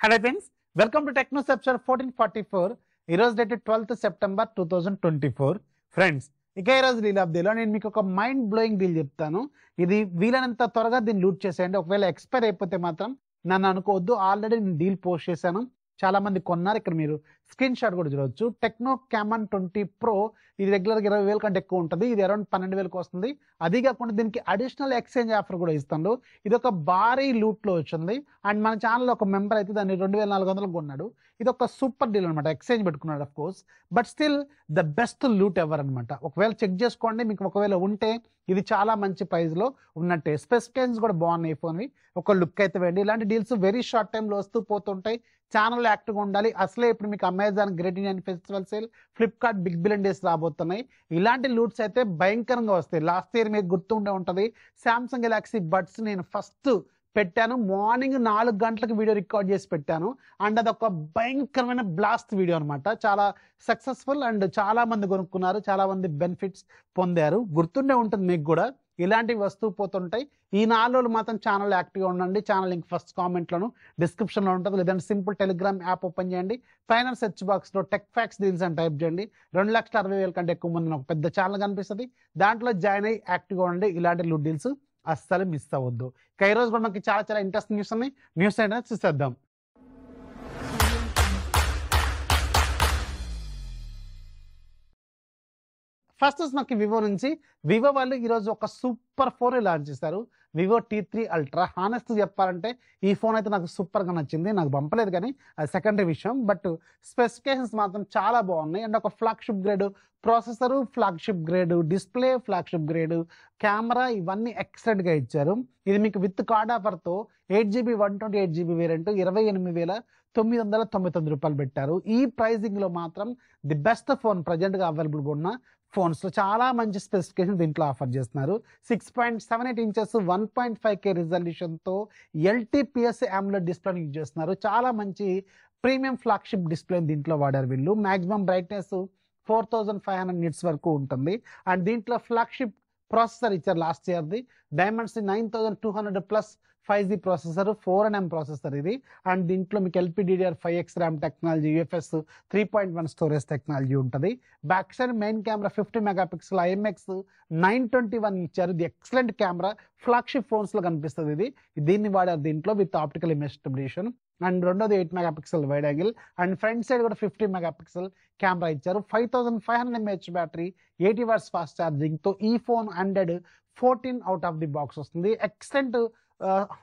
Hello friends, welcome to TechnoSepture 1444. ఈరోజు date 12th September 2024. Friends, ఇక ఈరోజు డీల్ అప్డేట్లో నేను మీకు ఒక మైండ్ బ్లోయింగ్ డీల్ చెప్తాను. ఇది వీలైనంత త్వరగా దీన్ని లూట్ చేసేయండి. ఒకవేళ ఎక్స్పైర్ అయిపోతే మాత్రం నన్ను అనుకోవద్దు. ఆల్రెడీ నేను డీల్ పోస్ట్ చేశాను, చాలా మంది కొన్నారు. ఇక్కడ మీరు స్క్రీన్ షాట్ కూడా చూడవచ్చు. టెక్నో క్యామన్ 20 ప్రో ఇది రెగ్యులర్గా 20,000 కంటే ఎక్కువ ఉంటుంది. ఇది అరౌండ్ 12,000కి వస్తుంది. అది కాకుండా దీనికి అడిషనల్ ఎక్స్చేంజ్ ఆఫర్ కూడా ఇస్తాడు. ఇది ఒక భారీ లూట్లో వచ్చింది. అండ్ మన ఛానల్లో ఒక మెంబర్ అయితే దాన్ని 2,400 కొన్నాడు. ఇది ఒక సూపర్ డీల్ అనమాట. ఎక్స్చేంజ్ పెట్టుకున్నాడు of course, but still the best loot ever అనమాట. ఒకవేళ చెక్ చేసుకోండి, మీకు ఒకవేళ ఉంటే ఇది చాలా మంచి ప్రైస్లో ఉన్నట్టే. స్పెసిఫికేషన్స్ కూడా బాగున్నాయి ఫోన్వి. ఒక లుక్ అయితే వేయండి. ఇలాంటి డీల్స్ వెరీ షార్ట్ టైంలో వస్తూ పోతుంటాయి. ఛానల్లో యాక్టివ్గా ఉండాలి. అసలే ఇప్పుడు మీకు Amazon great Indian festival sale, Flipkart big billion days రాబోతున్నాయి. ఇలాంటి లూట్స్ అయితే భయంకరంగా వస్తాయి. లాస్ట్ ఇయర్ మీకు గుర్తుండే ఉంటుంది, శాంసంగ్ గెలాక్సీ బడ్స్ నేను ఫస్ట్ పెట్టాను. మార్నింగ్ 4 గంటలకు వీడియో రికార్డ్ చేసి పెట్టాను. అండ్ అదొక భయంకరమైన బ్లాస్ట్ వీడియో అనమాట. చాలా సక్సెస్ఫుల్ అండ్ చాలా మంది కొనుక్కున్నారు, చాలా మంది బెనిఫిట్స్ పొందారు. గుర్తుండే ఉంటుంది మీకు కూడా. ఇలాంటివి వస్తూ పోతుంటాయి. ఈ 4 రోజులు మాత్రం ఛానల్ యాక్టివ్గా ఉండండి. ఛానల్ లింక్ ఫస్ట్ కామెంట్లోను డిస్క్రిప్షన్లో ఉంటుంది. లేదంటే సింపుల్ టెలిగ్రామ్ యాప్ ఓపెన్ చేయండి. పైన సెర్చ్ బాక్స్లో టెక్ ఫ్యాక్స్ డీల్స్ అని టైప్ చేయండి. 2,60,000 కంటే ఎక్కువ మంది ఒక పెద్ద ఛానల్ కనిపిస్తుంది. దాంట్లో జాయిన్ అయ్యి యాక్టివ్గా ఉండండి. ఇలాంటి లూట్ డీల్స్ అస్సలు మిస్ అవ్వద్దు. ఇక ఈరోజు కూడా మనకి చాలా చాలా ఇంట్రెస్టింగ్ న్యూస్ ఉన్నాయి. న్యూస్ ఏంటంటే చూసేద్దాం. ఫస్ట్ మనకి వివో నుంచి. వివో వాళ్ళు ఈరోజు ఒక సూపర్ ఫోన్ లాంచ్ చేశారు, వివో T3 అల్ట్రా. హానెస్ట్ చెప్పాలంటే ఈ ఫోన్ అయితే నాకు సూపర్గా నచ్చింది. నాకు పంపలేదు కానీ అది సెకండరీ విషయం, బట్ స్పెసిఫికేషన్స్ మాత్రం చాలా బాగున్నాయి. అండ్ ఒక flagship grade processor, flagship grade display, flagship grade camera, ఇవన్నీ ఎక్సలెంట్గా ఇచ్చారు. ఇది మీకు with card ఆఫర్తో 8GB 128GB variant 28,999 రూపాయలు పెట్టారు. ఈ ప్రైజింగ్లో మాత్రం ది బెస్ట్ ఫోన్ ప్రజెంట్గా అవైలబుల్గా ఉన్న ఫోన్స్లో చాలా మంచి స్పెసిఫికేషన్ దీంట్లో ఆఫర్ చేస్తున్నారు. 6.78 ఇంచెస్ 1.5K రిజల్యూషన్తో LTPS AMOLED డిస్ప్లేని యూజ్ చేస్తున్నారు. చాలా మంచి ప్రీమియం ఫ్లాగ్షిప్ డిస్ప్లే దీంట్లో వాడారు వీళ్ళు. మ్యాక్సిమం బ్రైట్నెస్ 4,500 నిట్స్ వరకు ఉంటుంది. అండ్ దీంట్లో ఫ్లాగ్షిప్ ప్రాసెసర్ ఇచ్చారు లాస్ట్ ఇయర్ది. Dimensity 9,200 plus 5G processor, 4nm processor ఇది. అండ్ దీంట్లో మీకు LPDDR5X RAM technology, UFS 3.1 storage technology ఉంటుంది. Back side main camera 50 megapixel IMX 921 ఇచ్చారు. ఇది ఎక్సలెంట్ కెమెరా, ఫ్లాగ్షిప్ ఫోన్స్లో కనిపిస్తుంది ఇది. దీన్ని వాడారు దీంట్లో with optical image stabilisation. And రెండోది 8 megapixel wide angle. And front side కూడా 50 మెగాపిక్సెల్ కెమెరా ఇచ్చారు. 5,500 mAh బ్యాటరీ, 80 వాట్స్ ఫాస్ట్ ఛార్జింగ్తో ఈ phone 114 out of the box వస్తుంది. ఎక్సలెంట్,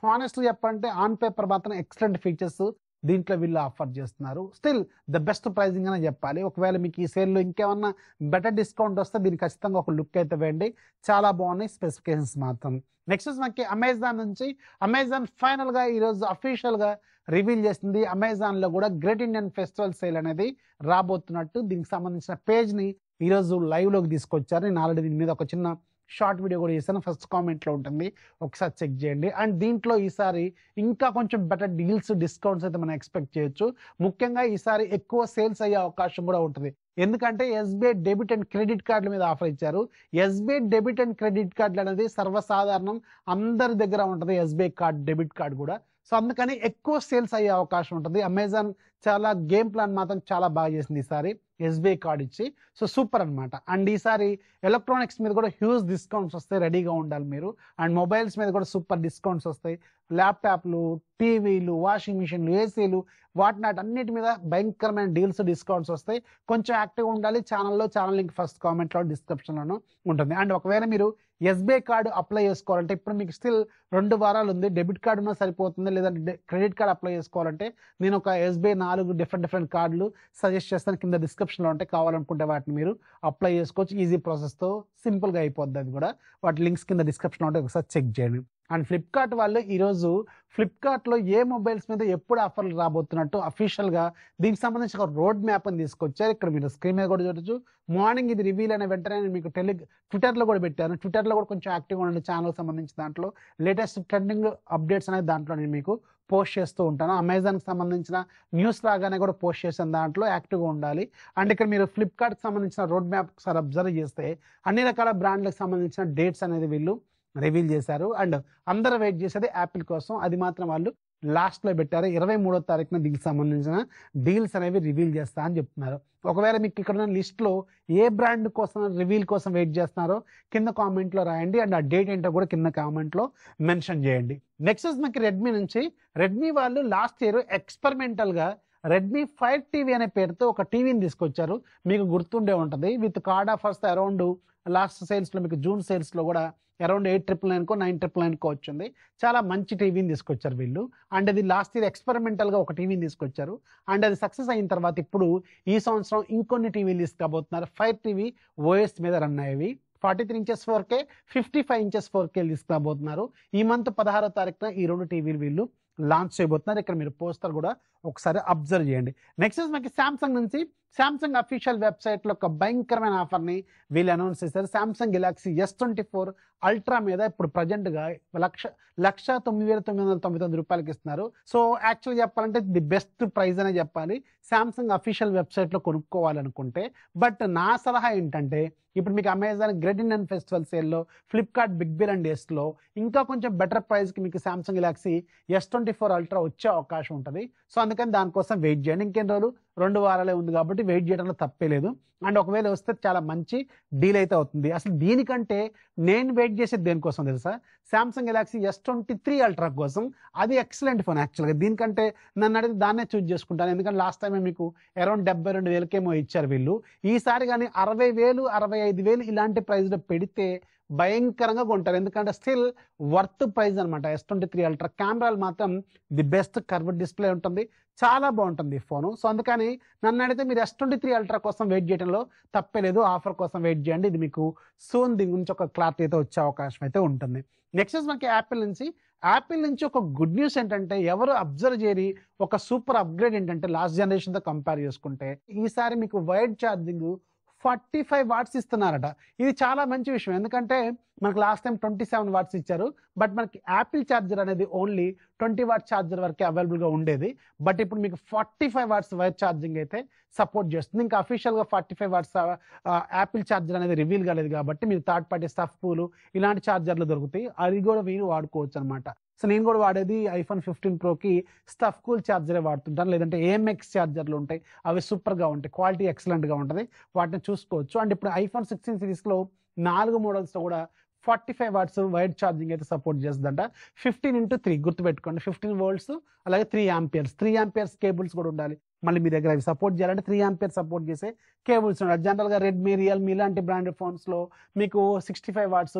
హానెస్ట్గా చెప్పాలంటే ఆన్ పేపర్ మాత్రం ఎక్సలెంట్ ఫీచర్స్ దీంట్లో వీళ్ళు ఆఫర్ చేస్తున్నారు. స్టిల్ ద బెస్ట్ ప్రైజింగ్ అనే చెప్పాలి. ఒకవేళ మీకు ఈ సేల్లో ఇంకేమన్నా బెటర్ డిస్కౌంట్ వస్తే దీనికి ఖచ్చితంగా ఒక లుక్ అయితే వేయండి. చాలా బాగున్నాయి స్పెసిఫికేషన్స్ మాత్రం. నెక్స్ట్ మనకి అమెజాన్ నుంచి. అమెజాన్ ఫైనల్గా ఈరోజు అఫీషియల్గా రివీల్ చేసింది. అమెజాన్లో కూడా గ్రేట్ ఇండియన్ ఫెస్టివల్ సేల్ అనేది రాబోతున్నట్టు దీనికి సంబంధించిన పేజ్ని ఈరోజు లైవ్లోకి తీసుకొచ్చారు. నేను ఆల్రెడీ దీని మీద ఒక చిన్న షార్ట్ వీడియో కూడా చేశాను, ఫస్ట్ కామెంట్లో ఉంటుంది, ఒకసారి చెక్ చేయండి. అండ్ దీంట్లో ఈసారి ఇంకా కొంచెం బెటర్ డీల్స్, డిస్కౌంట్స్ అయితే మనం ఎక్స్పెక్ట్ చేయొచ్చు. ముఖ్యంగా ఈసారి ఎక్కువ సేల్స్ అయ్యే అవకాశం కూడా ఉంటుంది. ఎందుకంటే SBI డెబిట్ అండ్ క్రెడిట్ కార్డుల మీద ఆఫర్ ఇచ్చారు. SBI డెబిట్ అండ్ క్రెడిట్ కార్డులు అనేది సర్వసాధారణం, అందరి దగ్గర ఉంటుంది SBI కార్డ్, డెబిట్ కార్డు కూడా. సో అందుకని ఎక్కువ సేల్స్ అయ్యే అవకాశం ఉంటుంది. అమెజాన్ చాలా గేమ్ ప్లాన్ మాత్రం చాలా బాగా చేసింది ఈసారి SBI కార్డ్ ఇచ్చి. సో సూపర్ అనమాట. అండ్ ఈసారి ఎలక్ట్రానిక్స్ మీద కూడా హ్యూజ్ డిస్కౌంట్స్ వస్తాయి, రెడీగా ఉండాలి మీరు. అండ్ మొబైల్స్ మీద కూడా సూపర్ డిస్కౌంట్స్ వస్తాయి. ల్యాప్టాప్లు, టీవీలు, వాషింగ్ మిషన్లు, ఏసీలు, వాటినాటి అన్నిటి మీద భయంకరమైన డీల్స్, డిస్కౌంట్స్ వస్తాయి. కొంచెం యాక్టివ్గా ఉండాలి. ఛానల్ లింక్ ఫస్ట్ కామెంట్లో డిస్క్రిప్షన్లోనూ ఉంటుంది. అండ్ ఒకవేళ మీరు SBI కార్డు అప్లై చేసుకోవాలంటే ఇప్పుడు మీకు స్టిల్ 2 వారాలు ఉంది. డెబిట్ కార్డు ఉన్నా సరిపోతుంది, లేదంటే క్రెడిట్ కార్డు అప్లై చేసుకోవాలంటే నేను ఒక SBI 4 డిఫరెంట్ కార్డులు సజెస్ట్ చేస్తాను, కింద డిస్క్రిప్షన్లో ఉంటాయి. కావాలనుకుంటే వాటిని మీరు అప్లై చేసుకోవచ్చు. ఈజీ ప్రాసెస్తో సింపుల్గా అయిపోద్ది. అది కూడా వాటి లింక్స్ కింద డిస్క్రిప్షన్లో ఉంటాయి, ఒకసారి చెక్ చేయండి. అండ్ ఫ్లిప్కార్ట్ వాళ్ళు ఈరోజు ఫ్లిప్కార్ట్లో ఏ మొబైల్స్ మీద ఎప్పుడు ఆఫర్లు రాబోతున్నట్టు అఫీషియల్గా దీనికి సంబంధించి ఒక రోడ్ మ్యాప్ అని తీసుకొచ్చారు. ఇక్కడ మీరు స్క్రీన్ మీద కూడా చూడొచ్చు. మార్నింగ్ ఇది రివీల్ అయిన వెంటనే నేను మీకు ట్విట్టర్లో కూడా పెట్టాను. ట్విట్టర్లో కూడా కొంచెం యాక్టివ్గా ఉండండి. ఛానల్కి సంబంధించి దాంట్లో లేటెస్ట్ ట్రెండింగ్ అప్డేట్స్ అనేది దాంట్లో నేను మీకు పోస్ట్ చేస్తూ ఉంటాను. అమెజాన్కి సంబంధించిన న్యూస్ లాగానే కూడా పోస్ట్ చేసిన దాంట్లో యాక్టివ్గా ఉండాలి. అండ్ ఇక్కడ మీరు ఫ్లిప్కార్ట్కి సంబంధించిన రోడ్ మ్యాప్ ఒకసారి అబ్జర్వ్ చేస్తే అన్ని రకాల బ్రాండ్లకు సంబంధించిన డేట్స్ అనేది వీళ్ళు రివీల్ చేశారు. అండ్ అందరూ వెయిట్ చేసేది యాపిల్ కోసం, అది మాత్రం వాళ్ళు లాస్ట్లో పెట్టారు. 23వ తారీఖున దీనికి సంబంధించిన డీల్స్ అనేవి రివీల్ చేస్తా అని చెప్తున్నారు. ఒకవేళ మీకు ఇక్కడ ఉన్న లిస్ట్లో ఏ బ్రాండ్ కోసం రివీల్ కోసం వెయిట్ చేస్తున్నారో కింద కామెంట్లో రాయండి. అండ్ ఆ డేట్ ఏంటో కూడా కింద కామెంట్లో మెన్షన్ చేయండి. నెక్స్ట్ మనకి రెడ్మీ నుంచి, రెడ్మీ వాళ్ళు లాస్ట్ ఇయర్ ఎక్స్పెరిమెంటల్గా రెడ్మీ 5 టీవీ అనే పేరుతో ఒక టీవీని తీసుకొచ్చారు. మీకు గుర్తుండే ఉంటుంది. With card offers around last సేల్స్లో మీకు జూన్ సేల్స్లో కూడా అరౌండ్ 899కో 999కో వచ్చింది. చాలా మంచి టీవీని తీసుకొచ్చారు వీళ్ళు. అండ్ అది లాస్ట్ ఇయర్ ఎక్స్పెరిమెంటల్గా ఒక టీవీని తీసుకొచ్చారు. అండ్ అది సక్సెస్ అయిన తర్వాత ఇప్పుడు ఈ సంవత్సరం ఇంకొన్ని టీవీలు తీసుకురాబోతున్నారు. 5 టీవీ ఓఎస్ మీద రన్ అయ్యేవి. 43 ఇంచెస్ 4K, 55 ఇంచెస్ 4K తీసుకురాబోతున్నారు. ఈ మంత్ 16వ తారీఖున ఈ 2 టీవీలు వీళ్ళు లాంచ్ చేయబోతున్నారు. ఇక్కడ మీరు పోస్టర్ కూడా ఒకసారి అబ్జర్వ్ చేయండి. నెక్స్ట్ మనకి శాంసంగ్ నుంచి, శాంసంగ్ అఫీషియల్ వెబ్సైట్లో ఒక భయంకరమైన ఆఫర్ని వీళ్ళు అనౌన్స్ చేశారు. శాంసంగ్ గెలాక్సీ S24 అల్ట్రా మీద ఇప్పుడు ప్రజెంట్గా 1,09,999 రూపాయలకి ఇస్తున్నారు. సో యాక్చువల్గా చెప్పాలంటే ది బెస్ట్ ప్రైస్ అనే చెప్పాలి శాంసంగ్ అఫీషియల్ వెబ్సైట్లో కొనుక్కోవాలనుకుంటే. బట్ నా సలహా ఏంటంటే ఇప్పుడు మీకు అమెజాన్ గ్రేట్ ఇండియన్ ఫెస్టివల్ సేల్లో, ఫ్లిప్కార్ట్ బిగ్ బిలియన్ డేస్లో ఇంకా కొంచెం బెటర్ ప్రైస్కి మీకు శాంసంగ్ గెలాక్సీ S24 అల్ట్రా వచ్చే అవకాశం ఉంటుంది. సో అందుకని దానికోసం వెయిట్ చేయండి. ఇంకెన్ని రోజులు, 2 వారాలే ఉంది కాబట్టి వెయిట్ చేయడంలో తప్పే లేదు. అండ్ ఒకవేళ వస్తే చాలా మంచి డీల్ అయితే అవుతుంది. అసలు దీనికంటే నేను వెయిట్ చేసేది దేనికోసం తెలుసా? శాంసంగ్ గెలాక్సీ S23 అల్ట్రా కోసం. అది ఎక్సలెంట్ ఫోన్ యాక్చువల్గా. దీనికంటే నన్ను అడిగితే దాన్నే చూస్ చేసుకుంటాను. ఎందుకంటే లాస్ట్ టైం మీకు అరౌండ్ 72,000కేమో ఇచ్చారు వీళ్ళు. ఈసారి కానీ 60,000, 65,000 ఇలాంటి ప్రైస్లో పెడితే భయంకరంగా కొంటారు. ఎందుకంటే స్టిల్ వర్త్ ప్రైస్ అనమాట. S23 అల్ట్రా కెమెరాలు మాత్రం ది బెస్ట్ కర్వ్డ్ డిస్ప్లే ఉంటుంది. చాలా బాగుంటుంది ఈ ఫోను. సో అందుకని నన్ను అడిగితే మీరు S23 అల్ట్రా కోసం వెయిట్ చేయడంలో తప్పే లేదు. ఆఫర్ కోసం వెయిట్ చేయండి. ఇది మీకు సూన్ దీని గురించి ఒక క్లారిటీ అయితే వచ్చే అవకాశం అయితే ఉంటుంది. నెక్స్ట్ మనకి యాపిల్ నుంచి ఒక గుడ్ న్యూస్ ఏంటంటే, ఎవరు అబ్జర్వ్ చేయని ఒక సూపర్ అప్గ్రేడ్ ఏంటంటే, లాస్ట్ జనరేషన్తో కంపేర్ చేసుకుంటే ఈసారి మీకు వైడ్ ఛార్జింగ్ 45 వాట్స్ ఇస్తున్నారట. ఇది చాలా మంచి విషయం. ఎందుకంటే మనకు లాస్ట్ టైం 27 వాట్స్ ఇచ్చారు. బట్ మనకి యాపిల్ ఛార్జర్ అనేది ఓన్లీ 20 వాట్ ఛార్జర్ వరకే అవైలబుల్గా ఉండేది. బట్ ఇప్పుడు మీకు 45 వాట్స్ వైర్ ఛార్జింగ్ అయితే సపోర్ట్ చేస్తుంది. ఇంకా అఫీషియల్గా 45 వాట్స్ యాపిల్ ఛార్జర్ అనేది రివీల్ కాలేదు కాబట్టి మీరు థర్డ్ పార్టీ స్టఫ్ పూలు ఇలాంటి ఛార్జర్లు దొరుకుతాయి. అది కూడా మీరు వాడుకోవచ్చు అనమాట. సో నేను కూడా వాడేది ఐఫోన్ 15 ప్రోకి స్టఫ్ కూల్ ఛార్జరే వాడుతుంటాను. లేదంటే AMX ఛార్జర్లు ఉంటాయి, అవి సూపర్గా ఉంటాయి, క్వాలిటీ ఎక్సలెంట్గా ఉంటుంది, వాటిని చూసుకోవచ్చు. అండ్ ఇప్పుడు ఐఫోన్ 16 సిరీస్లో 4 మోడల్స్లో కూడా 45 వాట్స్ వైడ్ ఛార్జింగ్ అయితే సపోర్ట్ చేస్తుందంట. 15x3 గుర్తుపెట్టుకోండి. 15 వోల్ట్స్ అలాగే 3 యాంపియర్స్ కేబుల్స్ కూడా ఉండాలి. మళ్ళీ మీ దగ్గర అవి సపోర్ట్ చేయాలంటే 3 యాంపియర్ సపోర్ట్ చేసే కేబుల్స్ ఉండాలి. జనరల్గా రెడ్మీ, రియల్మీ ఇలాంటి బ్రాండెడ్ ఫోన్స్లో మీకు 65 వాట్స్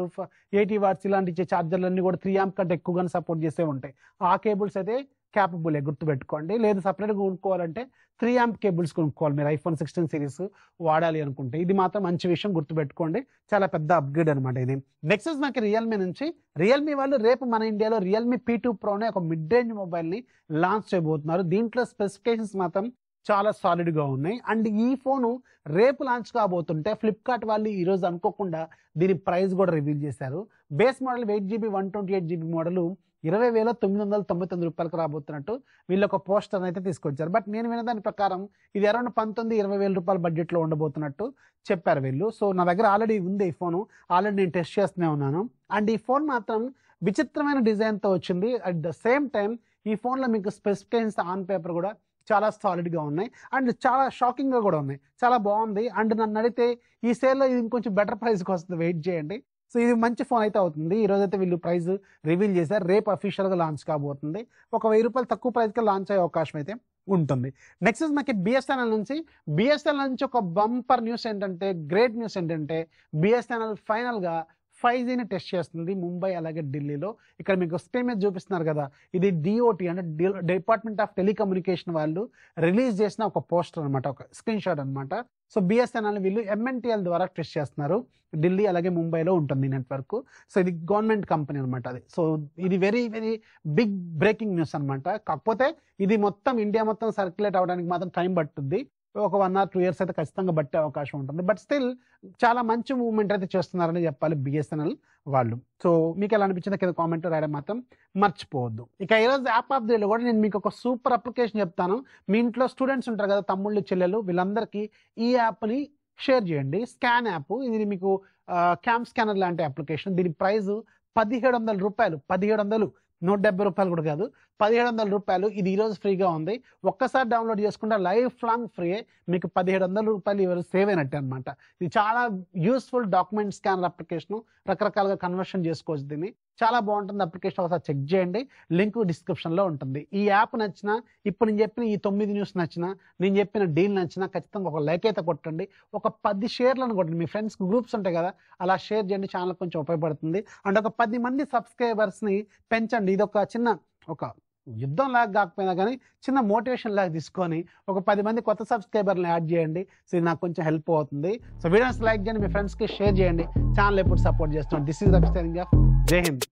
80 వాట్స్ ఇలాంటి ఇచ్చే ఛార్జర్లన్నీ కూడా 3 యాంప్ కంటే ఎక్కువగానే సపోర్ట్ చేసే ఉంటాయి. ఆ కేబుల్స్ అయితే క్యాపబులే, గుర్తుపెట్టుకోండి. లేదు సపరేట్గా కొనుక్కోవాలంటే 3 యాంప్ కేబుల్స్ కొనుక్కోవాలి మీరు ఐఫోన్ 16 సిరీస్ వాడాలి అనుకుంటే. ఇది మాత్రం మంచి విషయం, గుర్తుపెట్టుకోండి. చాలా పెద్ద అప్గ్రేడ్ అనమాట ఇది. నెక్స్ట్ మనకి రియల్మీ నుంచి, రియల్మీ వాళ్ళు రేపు మన ఇండియాలో రియల్మీ P2 Pro అనే ఒక మిడ్ రేంజ్ మొబైల్ని లాంచ్ చేయబోతున్నారు. దీంట్లో స్పెసిఫికేషన్స్ మాత్రం చాలా సాలిడ్గా ఉన్నాయి. అండ్ ఈ ఫోను రేపు లాంచ్ కాబోతుంటే ఫ్లిప్కార్ట్ వాళ్ళు ఈరోజు అనుకోకుండా దీని ప్రైస్ కూడా రివీల్ చేశారు. Base model 8GB 128GB model 20,999 రూపాయలకు రాబోతున్నట్టు వీళ్ళు ఒక పోస్టర్ అయితే తీసుకొచ్చారు. బట్ నేను విన్న దాని ప్రకారం ఇది అరౌండ్ 19-20 వేల రూపాయల బడ్జెట్లో ఉండబోతున్నట్టు చెప్పారు వీళ్ళు. సో నా దగ్గర ఆల్రెడీ ఉంది ఈ ఫోను, ఆల్రెడీ నేను టెస్ట్ చేస్తూనే ఉన్నాను. అండ్ ఈ ఫోన్ మాత్రం విచిత్రమైన డిజైన్తో వచ్చింది. అట్ ద సేమ్ టైం ఈ ఫోన్లో మీకు స్పెసిఫికేషన్స్ ఆన్ పేపర్ కూడా చాలా సాలిడ్గా ఉన్నాయి. అండ్ చాలా షాకింగ్గా కూడా ఉన్నాయి. చాలా బాగుంది. అండ్ నన్ను అడిగితే ఈ సేల్లో ఇది ఇంకొంచెం బెటర్ ప్రైస్కి వస్తుంది, వెయిట్ చేయండి. సో ఇది మంచి ఫోన్ అయితే అవుతుంది. ఈరోజైతే వీళ్ళు ప్రైస్ రివీల్ చేశారు. రేపు అఫీషియల్గా లాంచ్ కాబోతుంది. ఒక 1000 రూపాయలు తక్కువ ప్రైస్కి లాంచ్ అయ్యే అవకాశం అయితే ఉంటుంది. నెక్స్ట్ మనకి బిఎస్ఎన్ఎల్ నుంచి ఒక బంపర్ న్యూస్ ఏంటంటే, గ్రేట్ న్యూస్ ఏంటంటే, బిఎస్ఎన్ఎల్ ఫైనల్గా 5Gని టెస్ట్ చేస్తుంది ముంబై అలాగే ఢిల్లీలో. ఇక్కడ మీకు స్క్రీన్ మీద చూపిస్తున్నారు కదా, ఇది DOT అంటే డిపార్ట్మెంట్ ఆఫ్ టెలికమ్యూనికేషన్ వాళ్ళు రిలీజ్ చేసిన ఒక పోస్టర్ అనమాట, ఒక స్క్రీన్ షాట్ అనమాట. సో బిఎస్ఎన్ఎల్ వీళ్ళు MNTL ద్వారా టెస్ట్ చేస్తున్నారు. ఢిల్లీ అలాగే ముంబైలో ఉంటుంది నెట్వర్క్. సో ఇది గవర్నమెంట్ కంపెనీ అనమాట అది. సో ఇది very very big breaking news అనమాట. కాకపోతే ఇది మొత్తం ఇండియా మొత్తం సర్క్యులేట్ అవ్వడానికి మాత్రం టైం పట్టుద్ది. ఒక 1 or 2 years అయితే ఖచ్చితంగా బట్టే అవకాశం ఉంటుంది. బట్ స్టిల్ చాలా మంచి మూవ్మెంట్ అయితే చేస్తున్నారని చెప్పాలి బిఎస్ఎన్ఎల్ వాళ్ళు. సో మీకు ఎలా అనిపించిందో కింద కామెంట్లో రాయడం మాత్రం మర్చిపోవద్దు. ఇక ఈరోజు యాప్ ఆఫ్ ది డేలో కూడా నేను మీకు ఒక సూపర్ అప్లికేషన్ చెప్తాను. మీ ఇంట్లో స్టూడెంట్స్ ఉంటారు కదా, తమ్ముళ్ళు చెల్లెలు, వీళ్ళందరికీ ఈ యాప్ని షేర్ చేయండి. స్కాన్ యాప్, ఇది మీకు క్యామ్ స్కానర్ లాంటి అప్లికేషన్. దీని ప్రైస్ 1,700 రూపాయలు. రూ. 170 కూడా కాదు, రూ. 1700. ఇది ఈరోజు ఫ్రీగా ఉంది. ఒక్కసారి డౌన్లోడ్ చేసుకుంటే లైఫ్ లాంగ్ ఫ్రీ. మీకు రూ. 1700 ఇవాళ సేవ్ అయినట్టే అనమాట. ఇది చాలా యూస్ఫుల్ డాక్యుమెంట్ స్కానర్ అప్లికేషన్. రకరకాలుగా కన్వర్షన్ చేసుకోవచ్చు దీన్ని. చాలా బాగుంటుంది అప్లికేషన్. ఒకసారి చెక్ చేయండి. లింక్ డిస్క్రిప్షన్లో ఉంటుంది. ఈ యాప్ నచ్చినా, ఇప్పుడు నేను చెప్పిన ఈ 9 న్యూస్ నచ్చినా, నేను చెప్పిన డీల్ నచ్చినా ఖచ్చితంగా ఒక లైక్ అయితే కొట్టండి. ఒక 10 షేర్లను కొట్టండి. మీ ఫ్రెండ్స్ గ్రూప్స్ ఉంటాయి కదా, అలా షేర్ చేయండి. ఛానల్ కొంచెం ఉపయోగపడుతుంది. అండ్ ఒక 10 మంది సబ్స్క్రైబర్స్ని పెంచండి. ఇది ఒక చిన్న ఒక యుద్ధం లాగా కాకపోయినా కానీ చిన్న మోటివేషన్ లాగా తీసుకొని ఒక 10 మంది కొత్త సబ్స్క్రైబర్ని యాడ్ చేయండి. సో ఇది నాకు కొంచెం హెల్ప్ అవుతుంది. సో వీడియోస్ లైక్ చేయండి, మీ ఫ్రెండ్స్కి షేర్ చేయండి. ఛానల్ ఎప్పుడు సపోర్ట్ చేస్తున్నాం. This is Ravi signing off. జై హింద్.